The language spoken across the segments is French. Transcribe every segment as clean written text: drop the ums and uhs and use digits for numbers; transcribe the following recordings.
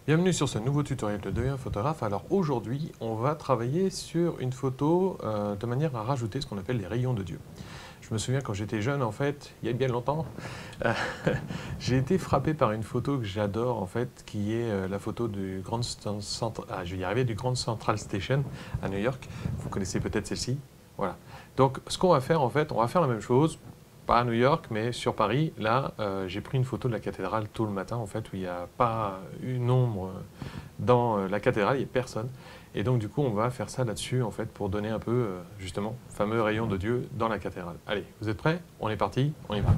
Bienvenue sur ce nouveau tutoriel de Deviens photographe. Alors aujourd'hui, on va travailler sur une photo de manière à rajouter ce qu'on appelle les rayons de Dieu. Je me souviens quand j'étais jeune, en fait, il y a bien longtemps, euh, j'ai été frappé par une photo que j'adore, en fait, qui est la photo du je vais y arriver, du Grand Central Station à New York. Vous connaissez peut-être celle-ci. Voilà. Donc, ce qu'on va faire, en fait, on va faire la même chose. Pas à New York, mais sur Paris. Là, j'ai pris une photo de la cathédrale tôt le matin, en fait, où il n'y a pas une ombre dans la cathédrale, il n'y a personne. Et donc, du coup, on va faire ça là-dessus, en fait, pour donner un peu, justement, le fameux rayon de Dieu dans la cathédrale. Allez, vous êtes prêts? On est parti, on y va.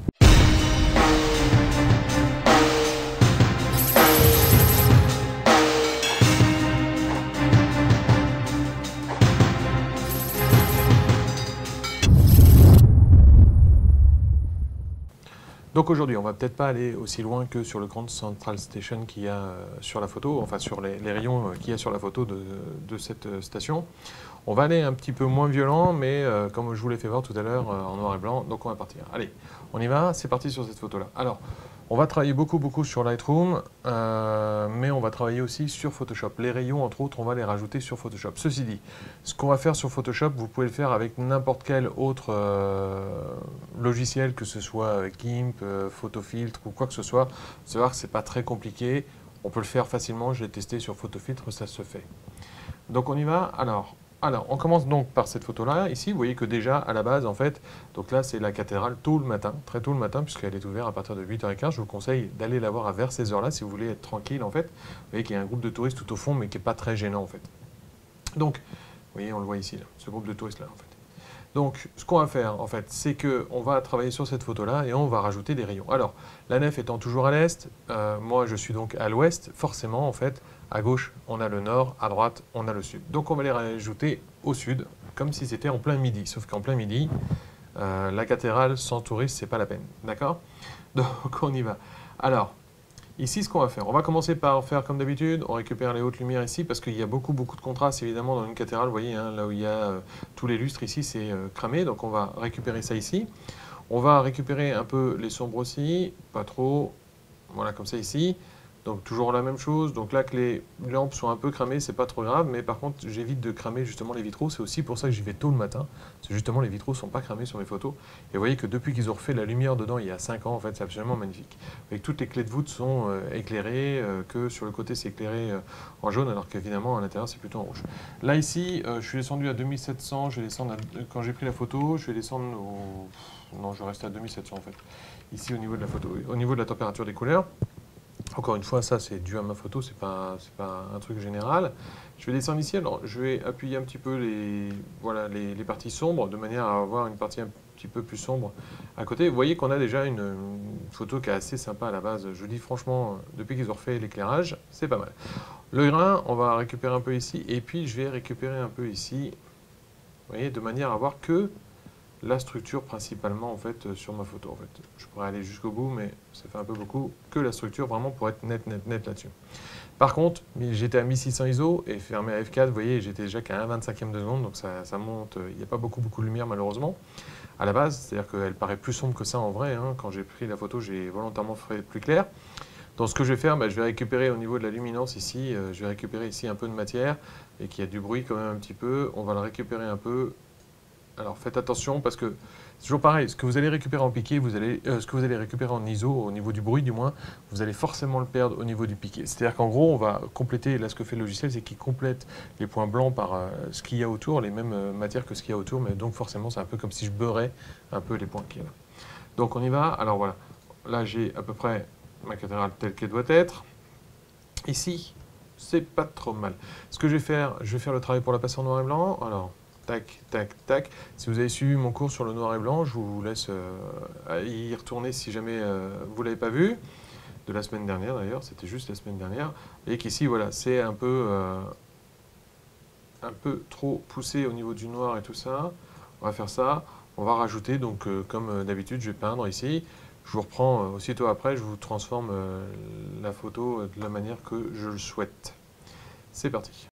Donc aujourd'hui, on va peut-être pas aller aussi loin que sur le Grand Central Station qu'il y a sur la photo, enfin sur les rayons qu'il y a sur la photo de cette station. On va aller un petit peu moins violent, mais comme je vous l'ai fait voir tout à l'heure en noir et blanc, donc on va partir. Allez, on y va, c'est parti sur cette photo-là. Alors, on va travailler beaucoup sur Lightroom, mais on va travailler aussi sur Photoshop. Les rayons, entre autres, on va les rajouter sur Photoshop. Ceci dit, ce qu'on va faire sur Photoshop, vous pouvez le faire avec n'importe quel autre logiciel, que ce soit GIMP, Photofiltre ou quoi que ce soit. Vous allez voir que ce n'est pas très compliqué. On peut le faire facilement. Je l'ai testé sur Photofiltre, ça se fait. Donc on y va. Alors, on commence donc par cette photo-là. Ici, vous voyez que déjà, à la base, en fait, donc là, c'est la cathédrale tôt le matin, très tôt le matin, puisqu'elle est ouverte à partir de 8h15. Je vous conseille d'aller la voir vers ces heures-là, si vous voulez être tranquille, en fait. Vous voyez qu'il y a un groupe de touristes tout au fond, mais qui n'est pas très gênant, en fait. Donc, vous voyez, on le voit ici, là, ce groupe de touristes-là, en fait. Donc, ce qu'on va faire, en fait, c'est qu'on va travailler sur cette photo-là et on va rajouter des rayons. Alors, la nef étant toujours à l'est, moi, je suis donc à l'ouest, forcément, en fait, à gauche, on a le nord, à droite, on a le sud. Donc, on va les rajouter au sud, comme si c'était en plein midi. Sauf qu'en plein midi, la cathédrale sans touristes, c'est pas la peine. D'accord? Donc, on y va. Alors, ici, ce qu'on va faire, on va commencer par faire comme d'habitude, on récupère les hautes lumières ici, parce qu'il y a beaucoup de contraste, évidemment, dans une cathédrale. Vous voyez, hein, là où il y a tous les lustres, ici, c'est cramé. Donc, on va récupérer ça ici. On va récupérer un peu les sombres aussi, pas trop. Voilà, comme ça ici. Donc toujours la même chose, donc là que les lampes sont un peu cramées, c'est pas trop grave, mais par contre j'évite de cramer justement les vitraux, c'est aussi pour ça que j'y vais tôt le matin, parce que justement les vitraux sont pas cramés sur mes photos, et vous voyez que depuis qu'ils ont refait la lumière dedans il y a 5 ans, en fait c'est absolument magnifique. Avec toutes les clés de voûte sont éclairées, que sur le côté c'est éclairé en jaune, alors qu'évidemment à l'intérieur c'est plutôt en rouge. Là ici, je suis descendu à 2700, je vais descendre quand j'ai pris la photo, je vais descendre au... Non, je reste à 2700 en fait, ici au niveau de la photo, au niveau de la température des couleurs. Encore une fois, ça c'est dû à ma photo, c'est pas un truc général. Je vais descendre ici, alors je vais appuyer un petit peu les parties sombres, de manière à avoir une partie un petit peu plus sombre à côté. Vous voyez qu'on a déjà une photo qui est assez sympa à la base. Je dis franchement, depuis qu'ils ont refait l'éclairage, c'est pas mal. Le grain, on va récupérer un peu ici, et puis je vais récupérer un peu ici, vous voyez, de manière à avoir que la structure principalement en fait sur ma photo. En fait, je pourrais aller jusqu'au bout, mais ça fait un peu beaucoup, que la structure vraiment pour être net là-dessus. Par contre, j'étais à 1600 ISO et fermé à f4, vous voyez, j'étais déjà qu'à 1/25e de seconde, donc ça monte, il n'y a pas beaucoup de lumière malheureusement à la base, c'est-à-dire qu'elle paraît plus sombre que ça en vrai, hein. Quand j'ai pris la photo, j'ai volontairement fait plus clair. Donc ce que je vais faire, je vais récupérer au niveau de la luminance ici, je vais récupérer ici un peu de matière, et qu'il y a du bruit quand même un petit peu, on va le récupérer un peu. Alors faites attention parce que c'est toujours pareil, ce que vous allez récupérer en piqué, ce que vous allez récupérer en ISO, au niveau du bruit du moins, vous allez forcément le perdre au niveau du piqué. C'est-à-dire qu'en gros, on va compléter, là ce que fait le logiciel, c'est qu'il complète les points blancs par ce qu'il y a autour, les mêmes matières que ce qu'il y a autour, mais donc forcément c'est un peu comme si je beurrais un peu les points qu'il y a là. Donc on y va, alors voilà, là j'ai à peu près ma cathédrale telle qu'elle doit être. Ici, c'est pas trop mal. Ce que je vais faire le travail pour la passer en noir et blanc, alors... Tac, tac, tac. Si vous avez suivi mon cours sur le noir et blanc, je vous laisse y retourner si jamais vous ne l'avez pas vu. De la semaine dernière d'ailleurs, c'était juste la semaine dernière. Et qu'ici, voilà, c'est un peu trop poussé au niveau du noir et tout ça. On va faire ça. On va rajouter, donc comme d'habitude, je vais peindre ici. Je vous reprends aussitôt après, je vous transforme la photo de la manière que je le souhaite. C'est parti.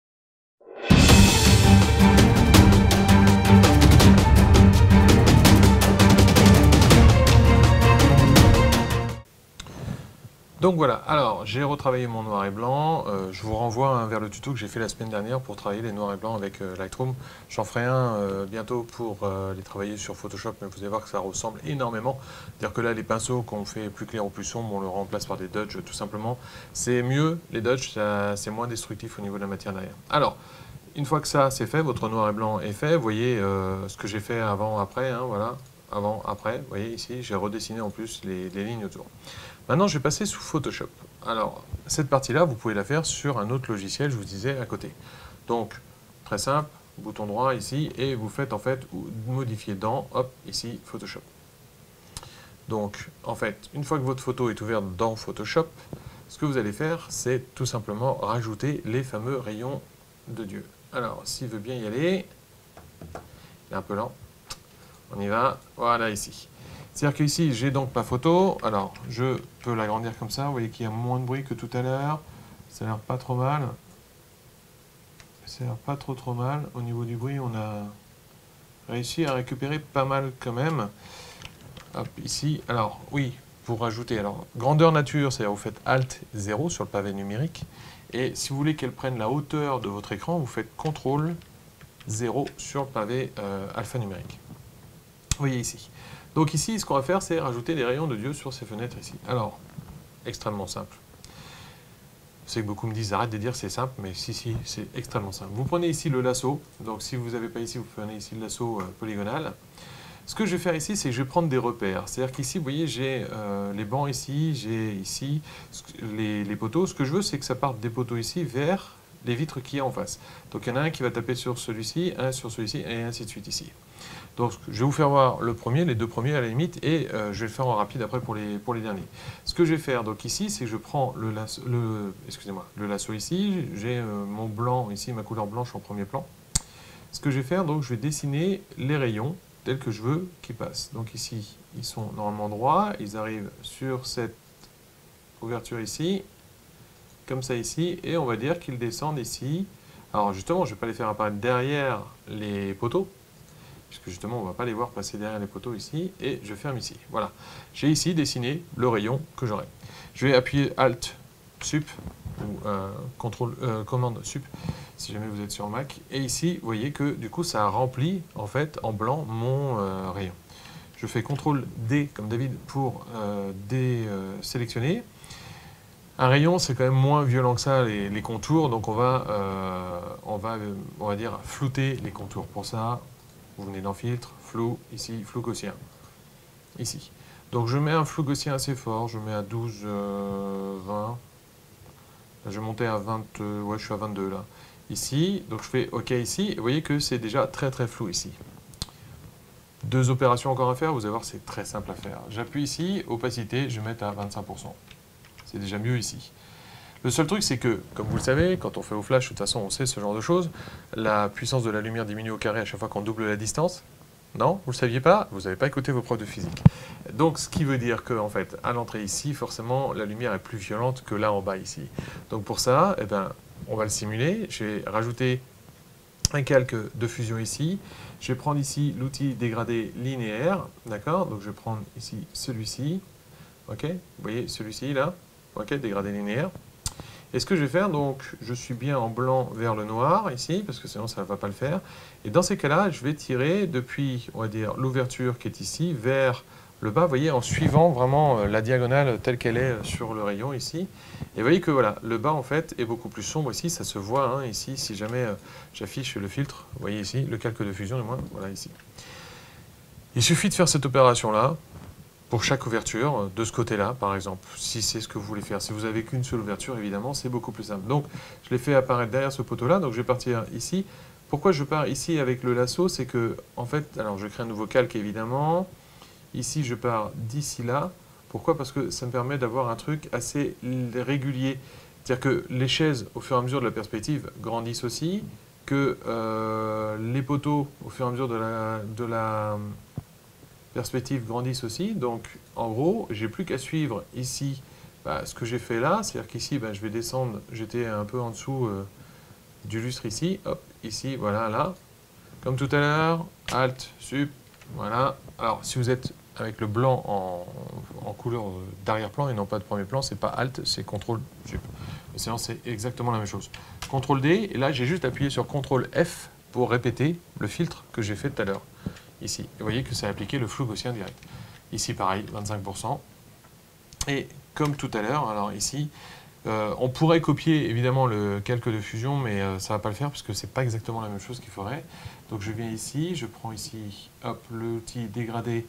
Donc voilà, alors j'ai retravaillé mon noir et blanc, je vous renvoie hein, vers le tuto que j'ai fait la semaine dernière pour travailler les noirs et blancs avec Lightroom. J'en ferai un bientôt pour les travailler sur Photoshop, mais vous allez voir que ça ressemble énormément. C'est-à-dire que là, les pinceaux qu'on fait plus clair ou plus sombre, on le remplace par des dodges tout simplement. C'est mieux, les dodges, c'est moins destructif au niveau de la matière derrière. Alors, une fois que ça c'est fait, votre noir et blanc est fait, vous voyez ce que j'ai fait avant, après, hein, voilà. Avant, après, vous voyez ici, j'ai redessiné en plus les lignes autour. Maintenant, je vais passer sous Photoshop. Alors, cette partie-là, vous pouvez la faire sur un autre logiciel, je vous disais, à côté. Donc, très simple, bouton droit ici, et vous faites en fait, modifier dans, hop, ici, Photoshop. Donc, en fait, une fois que votre photo est ouverte dans Photoshop, ce que vous allez faire, c'est tout simplement rajouter les fameux rayons de Dieu. Alors, s'il veut bien y aller, il est un peu lent. On y va, voilà ici. C'est-à-dire qu'ici, j'ai donc ma photo. Alors, je peux l'agrandir comme ça. Vous voyez qu'il y a moins de bruit que tout à l'heure. Ça a l'air pas trop mal. Ça a l'air pas trop mal. Au niveau du bruit, on a réussi à récupérer pas mal quand même. Hop, ici. Alors, oui, pour rajouter. Alors, grandeur nature, c'est-à-dire vous faites Alt 0 sur le pavé numérique. Et si vous voulez qu'elle prenne la hauteur de votre écran, vous faites CTRL 0 sur le pavé alphanumérique. Vous voyez ici. Donc ici, ce qu'on va faire, c'est rajouter des rayons de Dieu sur ces fenêtres ici. Alors, extrêmement simple. Je sais que beaucoup me disent, arrête de dire c'est simple, mais si, c'est extrêmement simple. Vous prenez ici le lasso. Donc si vous n'avez pas ici, vous prenez ici le lasso polygonal. Ce que je vais faire ici, c'est que je vais prendre des repères. C'est-à-dire qu'ici, vous voyez, j'ai les bancs ici, j'ai ici les poteaux. Ce que je veux, c'est que ça parte des poteaux ici vers les vitres qui est en face. Donc il y en a un qui va taper sur celui-ci, un sur celui-ci, et ainsi de suite ici. Donc je vais vous faire voir le premier, les deux premiers à la limite, et je vais le faire en rapide après pour les derniers. Ce que je vais faire donc ici, c'est que je prends le lasso ici, j'ai mon blanc ici, ma couleur blanche en premier plan. Ce que je vais faire, donc je vais dessiner les rayons tels que je veux qu'ils passent. Donc ici, ils sont normalement droits, ils arrivent sur cette ouverture ici, comme ça ici, et on va dire qu'ils descendent ici. Alors justement, je ne vais pas les faire apparaître derrière les poteaux, puisque justement on ne va pas les voir passer derrière les poteaux ici, et je ferme ici. Voilà, j'ai ici dessiné le rayon que j'aurai. Je vais appuyer Alt Sup, ou commande Sup, si jamais vous êtes sur Mac, et ici vous voyez que du coup ça a rempli en fait en blanc mon rayon. Je fais CTRL D comme David pour désélectionner. Un rayon, c'est quand même moins violent que ça, les contours, donc on va dire flouter les contours. Pour ça, vous venez dans Filtre, Flou, ici, Flou gaussien, ici. Donc je mets un flou gaussien assez fort, je mets à 12, 20, je vais monter à 20, ouais je suis à 22 là. Ici, donc je fais OK ici, et vous voyez que c'est déjà très flou ici. Deux opérations encore à faire, vous allez voir c'est très simple à faire. J'appuie ici, opacité, je vais mettre à 25%. C'est déjà mieux ici. Le seul truc, c'est que, comme vous le savez, quand on fait au flash, de toute façon, on sait ce genre de choses, la puissance de la lumière diminue au carré à chaque fois qu'on double la distance. Non, vous ne le saviez pas, vous n'avez pas écouté vos profs de physique. Donc, ce qui veut dire que, en fait, à l'entrée ici, forcément, la lumière est plus violente que là en bas ici. Donc, pour ça, eh ben, on va le simuler. Je vais rajouter un calque de fusion ici. Je vais prendre ici l'outil dégradé linéaire, d'accord? Donc, je vais prendre ici celui-ci, ok? Vous voyez celui-ci là, ok? Dégradé linéaire. Et ce que je vais faire, donc, je suis bien en blanc vers le noir, ici, parce que sinon ça ne va pas le faire. Et dans ces cas-là, je vais tirer depuis, on va dire, l'ouverture qui est ici, vers le bas, vous voyez, en suivant vraiment la diagonale telle qu'elle est sur le rayon, ici. Et vous voyez que, voilà, le bas, en fait, est beaucoup plus sombre ici, ça se voit, hein, ici, si jamais j'affiche le filtre, vous voyez ici, le calque de fusion, du moins, voilà, ici. Il suffit de faire cette opération-là, pour chaque ouverture, de ce côté-là, par exemple, si c'est ce que vous voulez faire. Si vous n'avez qu'une seule ouverture, évidemment, c'est beaucoup plus simple. Donc, je l'ai fait apparaître derrière ce poteau-là, donc je vais partir ici. Pourquoi je pars ici avec le lasso? C'est que, en fait, alors je crée un nouveau calque, évidemment. Ici, je pars d'ici là. Pourquoi? Parce que ça me permet d'avoir un truc assez régulier. C'est-à-dire que les chaises, au fur et à mesure de la perspective, grandissent aussi, que les poteaux, au fur et à mesure de la perspectives grandissent aussi, donc en gros, j'ai plus qu'à suivre ici ce que j'ai fait là, c'est-à-dire qu'ici, je vais descendre, j'étais un peu en dessous du lustre ici, hop, ici, voilà, là, comme tout à l'heure, Alt, Sup, voilà. Alors, si vous êtes avec le blanc en couleur d'arrière-plan et non pas de premier plan, c'est pas Alt, c'est CTRL Sup. Et sinon, c'est exactement la même chose. CTRL D, et là, j'ai juste appuyé sur CTRL F pour répéter le filtre que j'ai fait tout à l'heure. Ici. Et vous voyez que ça a appliqué le flou gaussien direct. Ici, pareil, 25%. Et comme tout à l'heure, alors ici, on pourrait copier évidemment le calque de fusion, mais ça ne va pas le faire parce que ce n'est pas exactement la même chose qu'il faudrait. Donc je viens ici, je prends ici l'outil dégradé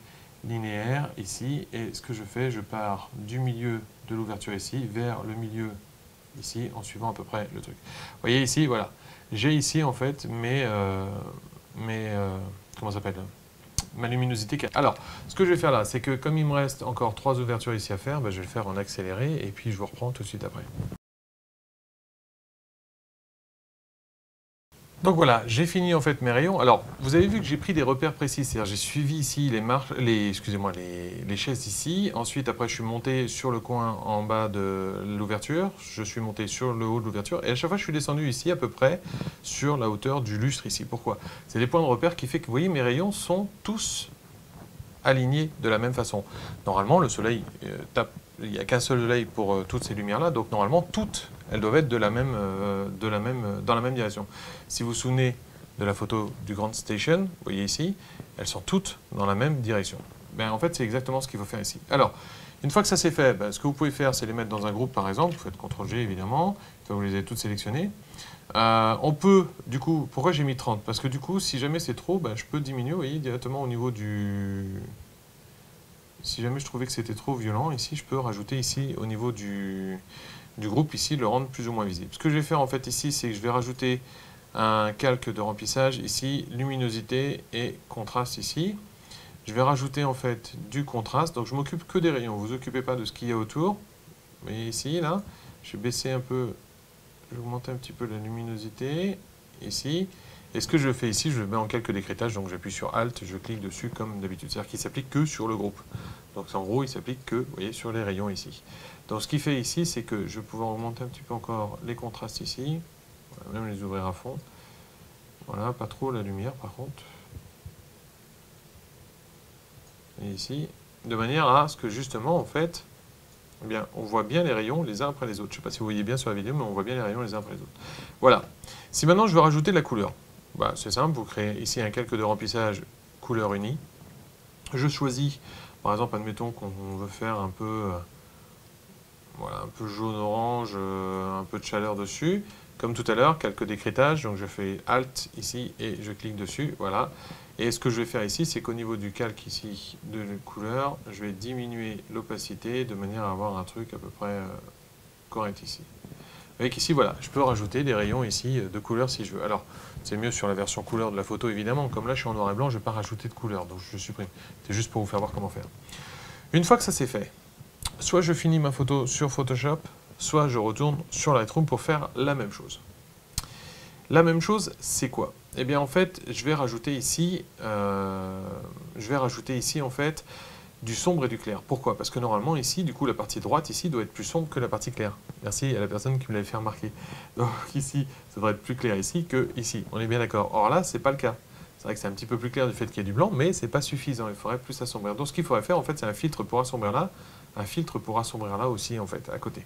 linéaire ici, et ce que je fais, je pars du milieu de l'ouverture ici vers le milieu ici en suivant à peu près le truc. Vous voyez ici, voilà, j'ai ici en fait comment ça s'appelle, ma luminosité. Alors, ce que je vais faire là, c'est que comme il me reste encore 3 ouvertures ici à faire, ben, je vais le faire en accéléré et puis je vous reprends tout de suite après. Donc voilà, j'ai fini en fait mes rayons. Alors, vous avez vu que j'ai pris des repères précis, c'est-à-dire j'ai suivi ici les chaises ici. Ensuite, après, je suis monté sur le coin en bas de l'ouverture. Je suis monté sur le haut de l'ouverture. Et à chaque fois, je suis descendu ici à peu près sur la hauteur du lustre ici. Pourquoi? C'est des points de repère qui fait que, vous voyez, mes rayons sont tous alignés de la même façon. Normalement, le soleil tape. Il n'y a qu'un seul soleil pour toutes ces lumières-là. Donc, normalement, toutes elles doivent être dans la même direction. Si vous vous souvenez de la photo du Grand Station, vous voyez ici, elles sont toutes dans la même direction. Ben, en fait, c'est exactement ce qu'il faut faire ici. Alors, une fois que ça c'est fait, ben, ce que vous pouvez faire, c'est les mettre dans un groupe, par exemple. Vous faites CTRL-G, évidemment. Une fois que vous les avez toutes sélectionnées. On peut, du coup, pourquoi j'ai mis 30? Parce que du coup, si jamais c'est trop, ben, je peux diminuer, vous voyez, directement au niveau du... Si jamais je trouvais que c'était trop violent, ici, je peux rajouter ici, au niveau du groupe, ici, le rendre plus ou moins visible. Ce que je vais faire, en fait, ici, c'est que je vais rajouter un calque de remplissage, ici, luminosité et contraste, ici. Je vais rajouter, en fait, du contraste. Donc, je m'occupe que des rayons. Vous ne vous occupez pas de ce qu'il y a autour. Vous voyez ici, là, je vais baisser un peu, je vais augmenter un petit peu la luminosité, ici. Et ce que je fais ici, je le mets en calque d'écrêtage, donc j'appuie sur Alt, je clique dessus comme d'habitude. C'est-à-dire qu'il ne s'applique que sur le groupe. Donc en gros, il s'applique que, vous voyez, sur les rayons ici. Donc ce qu'il fait ici, c'est que je vais pouvoir augmenter un petit peu encore les contrastes ici. Voilà, même les ouvrir à fond. Voilà, pas trop la lumière par contre. Et ici, de manière à ce que justement, en fait, eh bien, on voit bien les rayons les uns après les autres. Je ne sais pas si vous voyez bien sur la vidéo, mais on voit bien les rayons les uns après les autres. Voilà. Si maintenant je veux rajouter de la couleur, bah, c'est simple, vous créez ici un calque de remplissage couleur unie. Je choisis, par exemple, admettons qu'on veut faire un peu, voilà, un peu jaune-orange, un peu de chaleur dessus. Comme tout à l'heure, calque d'écrêtage, donc je fais Alt ici et je clique dessus, voilà. Et ce que je vais faire ici, c'est qu'au niveau du calque ici de couleur, je vais diminuer l'opacité de manière à avoir un truc à peu près correct ici. Vous voyez qu'ici, voilà, je peux rajouter des rayons ici de couleur si je veux. Alors, c'est mieux sur la version couleur de la photo, évidemment. Comme là, je suis en noir et blanc, je ne vais pas rajouter de couleur, donc je supprime. C'est juste pour vous faire voir comment faire. Une fois que ça c'est fait, soit je finis ma photo sur Photoshop, soit je retourne sur Lightroom pour faire la même chose. La même chose, c'est quoi? Eh bien, en fait, je vais rajouter ici, en fait, du sombre et du clair. Pourquoi? Parce que normalement, ici, du coup, la partie droite, ici, doit être plus sombre que la partie claire. Merci à la personne qui me l'avait fait remarquer. Donc, ici, ça devrait être plus clair ici que ici. On est bien d'accord. Or là, c'est pas le cas. C'est vrai que c'est un petit peu plus clair du fait qu'il y a du blanc, mais c'est pas suffisant. Il faudrait plus assombrir. Donc, ce qu'il faudrait faire, en fait, c'est un filtre pour assombrir là, un filtre pour assombrir là aussi, en fait, à côté.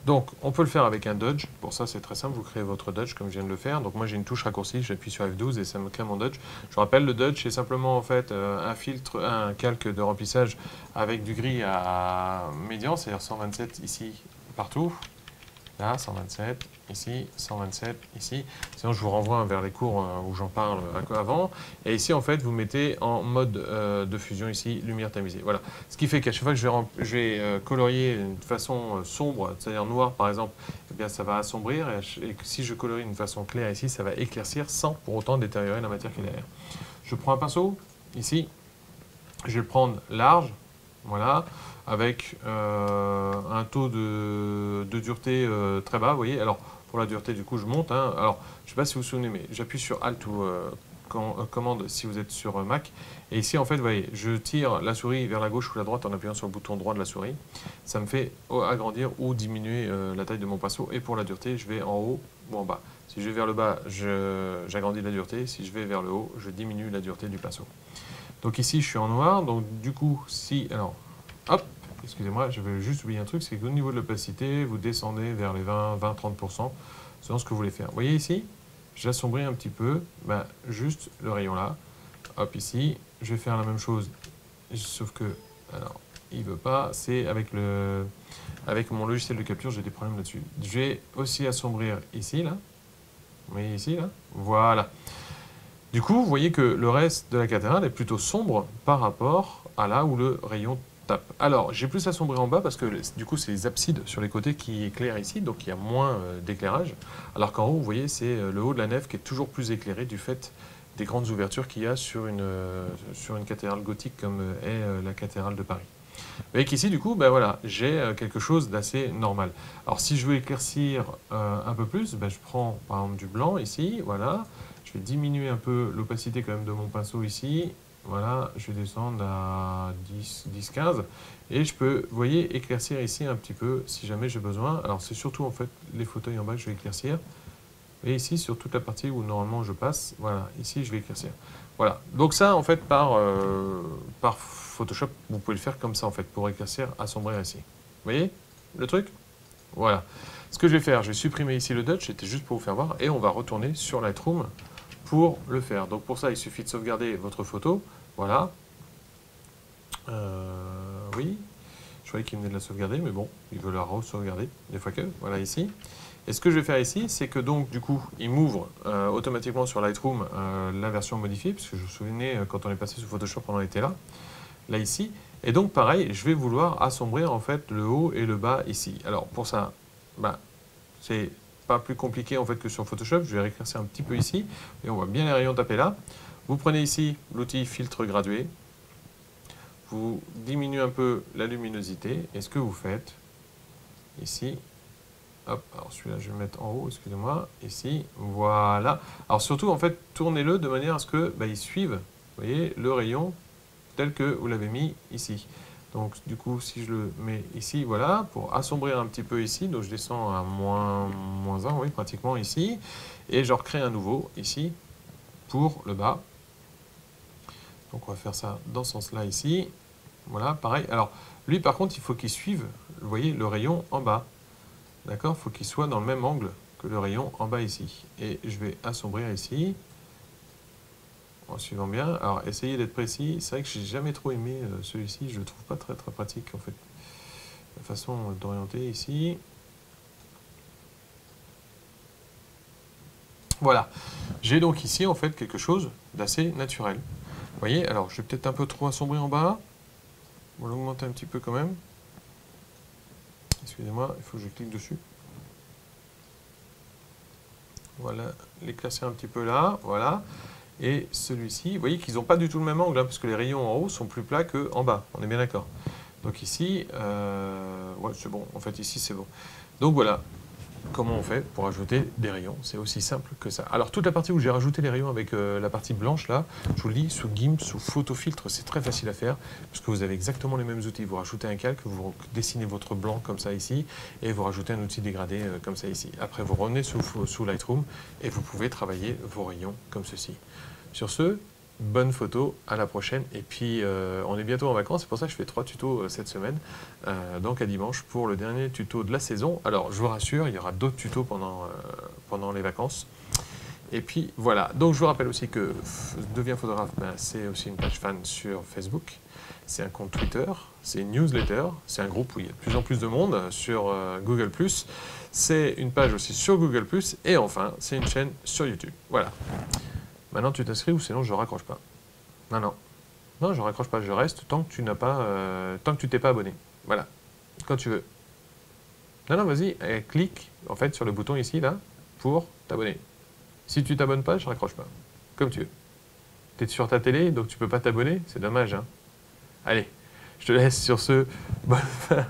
Donc, on peut le faire avec un dodge. Pour ça, c'est très simple. Vous créez votre dodge comme je viens de le faire. Donc, moi, j'ai une touche raccourcie. J'appuie sur F12 et ça me crée mon dodge. Je vous rappelle, le dodge, c'est simplement en fait un filtre, un calque de remplissage avec du gris à médian, c'est-à-dire 127 ici partout. Là, 127, ici, 127, ici. Sinon, je vous renvoie vers les cours où j'en parle avant. Et ici, en fait, vous mettez en mode de fusion ici, lumière tamisée. Voilà. Ce qui fait qu'à chaque fois que je vais colorier d'une façon sombre, c'est-à-dire noire par exemple, eh bien, ça va assombrir. Et si je colorie d'une façon claire ici, ça va éclaircir sans pour autant détériorer la matière qui est derrière. Je prends un pinceau, ici. Je vais le prendre large. Voilà, avec un taux de dureté très bas, vous voyez. Alors, pour la dureté, du coup, je monte. Hein. Alors, je ne sais pas si vous vous souvenez, mais j'appuie sur Alt ou commande si vous êtes sur Mac. Et ici, en fait, vous voyez, je tire la souris vers la gauche ou la droite en appuyant sur le bouton droit de la souris. Ça me fait agrandir ou diminuer la taille de mon pinceau. Et pour la dureté, je vais en haut ou en bas. Si je vais vers le bas, j'agrandis la dureté. Si je vais vers le haut, je diminue la dureté du pinceau. Donc ici, je suis en noir. Donc du coup, si... Alors, hop, excusez-moi, je vais juste oublier un truc, c'est qu'au niveau de l'opacité, vous descendez vers les 20-30%, selon ce que vous voulez faire. Vous voyez ici, j'assombris un petit peu, juste le rayon là. Hop, ici, je vais faire la même chose, sauf que... Alors, il veut pas, c'est avec mon logiciel de capture, j'ai des problèmes là-dessus. Je vais aussi assombrir ici, là. Vous voyez ici, là? Voilà. Du coup, vous voyez que le reste de la cathédrale est plutôt sombre par rapport à là où le rayon tape. Alors, j'ai plus assombri en bas parce que du coup, c'est les absides sur les côtés qui éclairent ici, donc il y a moins d'éclairage. Alors qu'en haut, vous voyez, c'est le haut de la nef qui est toujours plus éclairé du fait des grandes ouvertures qu'il y a sur une cathédrale gothique comme est la cathédrale de Paris. Vous voyez qu'ici, du coup, voilà, j'ai quelque chose d'assez normal. Alors, si je veux éclaircir un peu plus, je prends par exemple du blanc ici, voilà. Je vais diminuer un peu l'opacité quand même de mon pinceau ici. Voilà, je vais descendre à 10-15. Et je peux, vous voyez, éclaircir ici un petit peu si jamais j'ai besoin. Alors, c'est surtout en fait les fauteuils en bas que je vais éclaircir. Et ici, sur toute la partie où normalement je passe, voilà, ici je vais éclaircir. Voilà, donc ça en fait par Photoshop, vous pouvez le faire comme ça en fait, pour éclaircir, assombrir ici. Vous voyez le truc? Voilà. Ce que je vais faire, je vais supprimer ici le Dutch, c'était juste pour vous faire voir, et on va retourner sur Lightroom pour le faire. Donc pour ça, il suffit de sauvegarder votre photo, voilà. Oui, je croyais qu'il venait de la sauvegarder, mais bon, il veut la re-sauvegarder, des fois que, voilà ici. Et ce que je vais faire ici, c'est que donc, du coup, il m'ouvre automatiquement sur Lightroom la version modifiée, puisque je me souvenais quand on est passé sous Photoshop, on en était là ici. Et donc, pareil, je vais vouloir assombrir en fait le haut et le bas ici. Alors, pour ça, c'est pas plus compliqué en fait que sur Photoshop. Je vais rééclaircir un petit peu ici, et on voit bien les rayons taper là. Vous prenez ici l'outil filtre gradué, vous diminuez un peu la luminosité, et ce que vous faites, ici, hop, alors celui-là je vais le mettre en haut, excusez-moi, ici, voilà. Alors surtout, en fait, tournez-le de manière à ce que il suive, vous voyez, le rayon tel que vous l'avez mis ici. Donc du coup, si je le mets ici, voilà, pour assombrir un petit peu ici, donc je descends à moins 1, oui, pratiquement ici, et je recrée un nouveau ici, pour le bas. Donc on va faire ça dans ce sens-là ici, voilà, pareil. Alors, lui par contre, il faut qu'il suive, vous voyez, le rayon en bas. D'accord, il faut qu'il soit dans le même angle que le rayon en bas ici. Et je vais assombrir ici, en suivant bien. Alors, essayez d'être précis. C'est vrai que j'ai jamais trop aimé celui-ci. Je ne le trouve pas très très pratique en fait. La façon d'orienter ici. Voilà. J'ai donc ici en fait quelque chose d'assez naturel. Vous voyez, alors je vais peut-être un peu trop assombrir en bas. On va l'augmenter un petit peu quand même. Excusez-moi, il faut que je clique dessus. Voilà, l'éclaircir un petit peu là, voilà. Et celui-ci, vous voyez qu'ils n'ont pas du tout le même angle, hein, parce que les rayons en haut sont plus plats qu'en bas, on est bien d'accord. Donc ici, ouais, c'est bon, en fait ici c'est bon. Donc voilà, comment on fait pour ajouter des rayons, c'est aussi simple que ça. Alors toute la partie où j'ai rajouté les rayons avec la partie blanche là, je vous le dis, sous GIMP, sous photofiltre, c'est très facile à faire, parce que vous avez exactement les mêmes outils. Vous rajoutez un calque, vous dessinez votre blanc comme ça ici, et vous rajoutez un outil dégradé comme ça ici. Après vous revenez sous Lightroom, et vous pouvez travailler vos rayons comme ceci. Sur ce, bonne photo, à la prochaine. Et puis, on est bientôt en vacances, c'est pour ça que je fais 3 tutos cette semaine. Donc à dimanche pour le dernier tuto de la saison. Alors, je vous rassure, il y aura d'autres tutos pendant les vacances. Et puis, voilà. Donc, je vous rappelle aussi que Deviens photographe, c'est aussi une page fan sur Facebook. C'est un compte Twitter, c'est une newsletter, c'est un groupe où il y a de plus en plus de monde sur Google+. C'est une page aussi sur Google+. Et enfin, c'est une chaîne sur YouTube. Voilà. Maintenant, tu t'inscris ou sinon je raccroche pas. Non, non. Non, je raccroche pas. Je reste tant que tu n'as pas, tant que tu t'es pas abonné. Voilà. Quand tu veux. Non, non, vas-y. Clique en fait sur le bouton ici là pour t'abonner. Si tu t'abonnes pas, je raccroche pas. Comme tu veux. Tu es sur ta télé, donc tu peux pas t'abonner. C'est dommage, hein. Allez, je te laisse sur ce bonne fin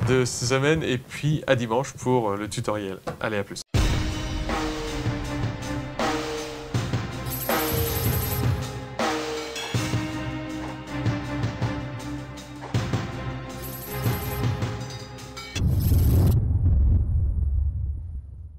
de semaine et puis à dimanche pour le tutoriel. Allez, à plus.